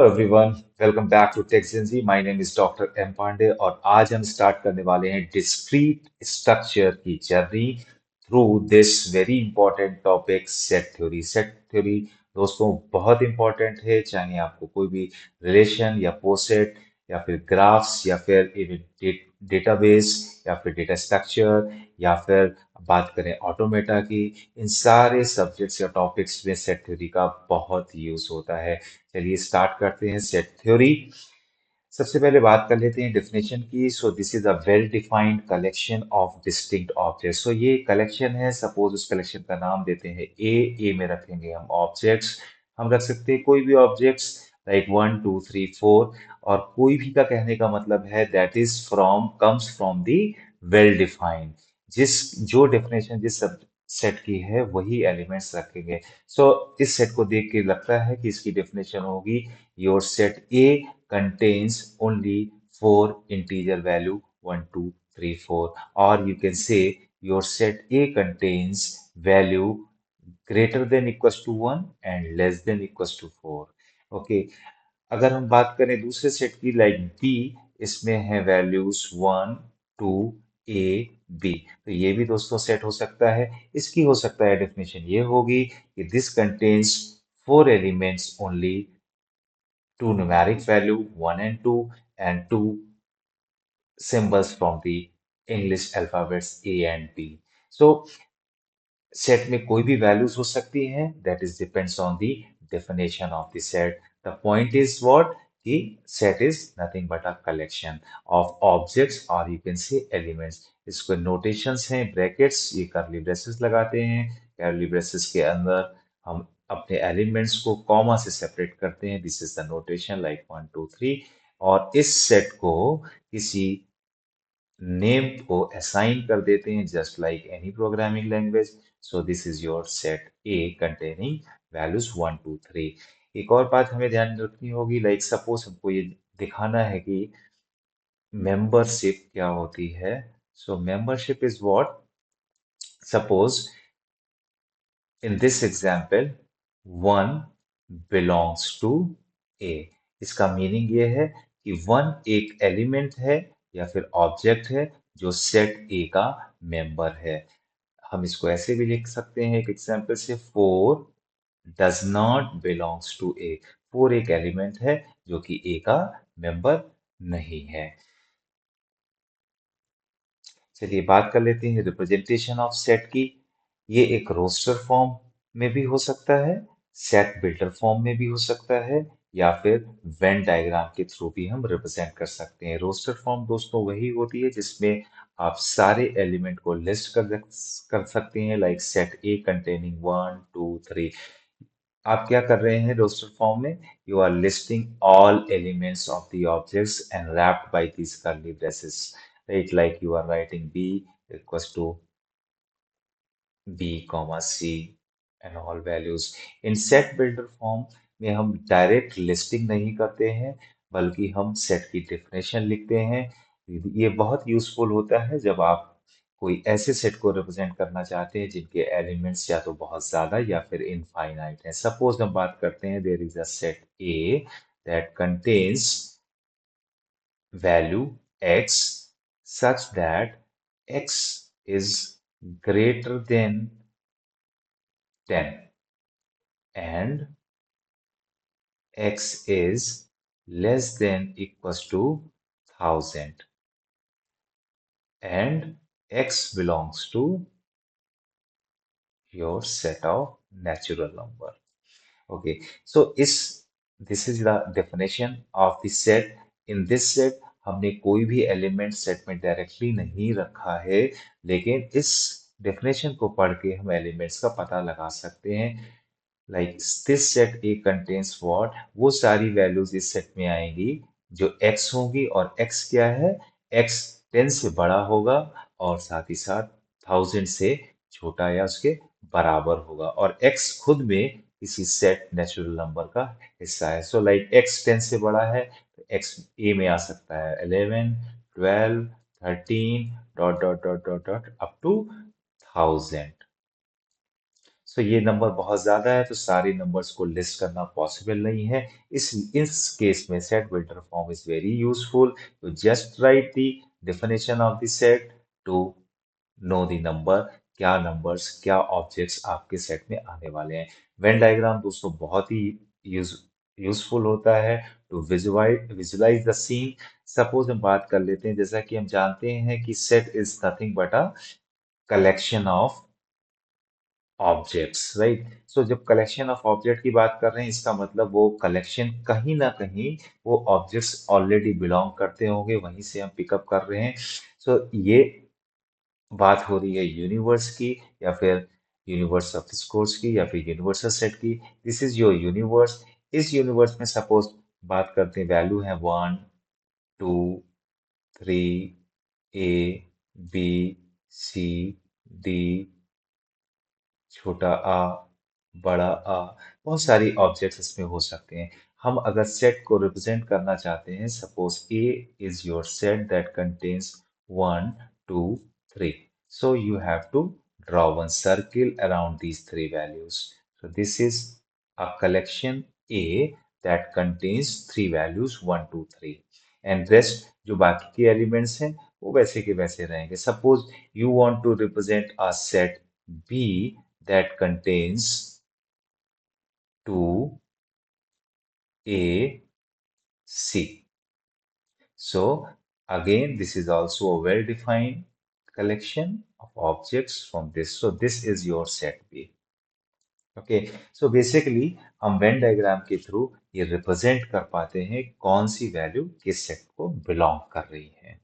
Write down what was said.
Everyone, welcome back to टेक्सजेंजी। My name is doctor M Pandey और आज हम स्टार्ट करने वाले हैं डिस्क्रीट स्ट्रक्चर की journey through this very important topic set theory. Set theory दोस्तों बहुत इंपॉर्टेंट है, चाहे आपको कोई भी रिलेशन या पोसेट या फिर ग्राफ्स या फिर डेटाबेस या फिर डेटा स्ट्रक्चर या फिर बात करें ऑटोमेटा की। इन सारे सब्जेक्ट्स या टॉपिक्स में सेट थ्योरी का बहुत यूज होता है। चलिए स्टार्ट करते हैं सेट थ्योरी। सबसे पहले बात कर लेते हैं डेफिनेशन की। So this is a well defined collection of distinct objects. So ये कलेक्शन है, सपोज उस कलेक्शन का नाम देते हैं ए में रखेंगे हम ऑब्जेक्ट्स। हम रख सकते हैं कोई भी ऑब्जेक्ट्स लाइक 1 2 3 4, और कोई भी का कहने का मतलब है that is from comes from the well defined. जिस जो डेफिनेशन जिस सब सेट की है वही एलिमेंट्स रखेंगे। सो इस सेट को देख के लगता है कि इसकी डेफिनेशन होगी your set A contains only four integer value 1 2 3 4, or you can say your set A contains value greater than equals to 1 and less than equals to 4. Okay, अगर हम बात करें दूसरे सेट की लाइक बी, इसमें है values 1 2 A B, तो ये भी दोस्तों सेट हो सकता है। इसकी हो सकता है डेफिनेशन ये होगी कि this contains four elements only, two numeric value 1 and 2, and two symbols from the English alphabets A and B. So set में कोई भी वैल्यूज हो सकती हैं, that is depends on the definition of the set. The point is what कि set is nothing but a collection of objects और you can say elements. इसको notations हैं ब्रैकेट्स, ये कर्ली ब्रेसेस लगाते हैं। कर्ली ब्रेसेस के अंदर हम अपने एलिमेंट्स को कॉमा से सेपरेट करते हैं। This is the notation like 1 2 3। और इस सेट को किसी नेम को असाइन कर देते हैं just like any programming language. So this is your set A containing values 1 2 3। एक और बात हमें ध्यान रखनी होगी, लाइक सपोज हमको ये दिखाना है कि मेंबरशिप क्या होती है। So membership is what, suppose in this example 1 belongs to A। इसका मीनिंग ये है कि 1 एक एलिमेंट है या फिर ऑब्जेक्ट है जो सेट ए का मेंबर है। हम इसको ऐसे भी लिख सकते हैं एक एग्जाम्पल से, 4 does not belongs to A। 4 एक एलिमेंट है जो कि ए का मेंबर नहीं है। चलिए बात कर लेते हैं रिप्रेजेंटेशन ऑफ सेट की। ये एक रोस्टर फॉर्म में भी हो सकता है, सेट बिल्डर फॉर्म में भी हो सकता है, या फिर वेन डायग्राम के थ्रू भी हम रिप्रेजेंट कर सकते हैं। रोस्टर फॉर्म दोस्तों वही होती है जिसमें आप सारे एलिमेंट को लिस्ट कर सकते हैं, लाइक सेट ए कंटेनिंग 1 2 3। आप क्या कर रहे हैं रोस्टर फॉर्म में, you are listing all elements of the objects and wrapped by these curly braces, right? Like you are writing b equals to b comma c and all values। in set builder form में हम direct listing नहीं करते हैं, बल्कि हम set की definition लिखते हैं। ये बहुत यूजफुल होता है जब आप कोई ऐसे सेट को रिप्रेजेंट करना चाहते हैं जिनके एलिमेंट्स या तो बहुत ज्यादा या फिर इनफाइनाइट है। सपोज हम बात करते हैं there is a set A that contains value x such that x is greater than 10 and x is less than equals to 1000 and x belongs to your set of natural number. Okay, so is this is the definition of the set। in this set हमने कोई भी element set में directly नहीं रखा है, लेकिन इस definition को पढ़ के हम एलिमेंट्स का पता लगा सकते हैं। Like this set A contains what, वो सारी वैल्यूज इस सेट में आएंगी जो x होंगी, और x क्या है, x 10 से बड़ा होगा और साथ ही साथ 1000 से छोटा या उसके बराबर होगा, और x खुद में किसी सेट नेचुरल नंबर का हिस्सा है। सो लाइक x 10 से बड़ा है तो x a में आ सकता है 11 12 13 dot dot dot dot dot up to 1000। So ये नंबर बहुत ज़्यादा है तो सारे नंबर्स को लिस्ट करना पॉसिबल नहीं है। इस केस में set builder form is very useful. तो just write the definition of the set to know the number, क्या नंबर्स क्या ऑब्जेक्ट्स आपके सेट में आने वाले हैं। वेन डायग्राम दोस्तों बहुत ही यूजफुल होता है to visualise the scene. Suppose हम बात कर लेते हैं, जैसा कि हम जानते हैं कि set is nothing but a collection of objects, right. So जब कलेक्शन ऑफ ऑब्जेक्ट की बात कर रहे हैं, इसका मतलब वो कलेक्शन कहीं ना कहीं वो ऑब्जेक्ट्स ऑलरेडी बिलोंग करते होंगे, वहीं से हम पिकअप कर रहे हैं। सो ये बात हो रही है यूनिवर्स की, या फिर यूनिवर्स ऑफ स्कोर्स की, या फिर यूनिवर्सल सेट की। This is your universe. इस यूनिवर्स में सपोज बात करते हैं, वैल्यू है 1 2 3, ए बी सी डी, छोटा आ, बड़ा आ, बहुत सारी ऑब्जेक्ट्स इसमें हो सकते हैं। हम अगर सेट को रिप्रेजेंट करना चाहते हैं, suppose A is your set that contains 1 2 3, so you have to draw one circle around these three values. So this is a collection A that contains three values 1 2 3, and rest जो बाकी के elements हैं वो वैसे के वैसे रहेंगे। Suppose you want to represent a set B that contains 2 A C. So again, this is also a well-defined collection of objects from this. So this is your set B. Okay, so basically हम Venn diagram के through ये represent कर पाते हैं कौन सी value किस set को belong कर रही है।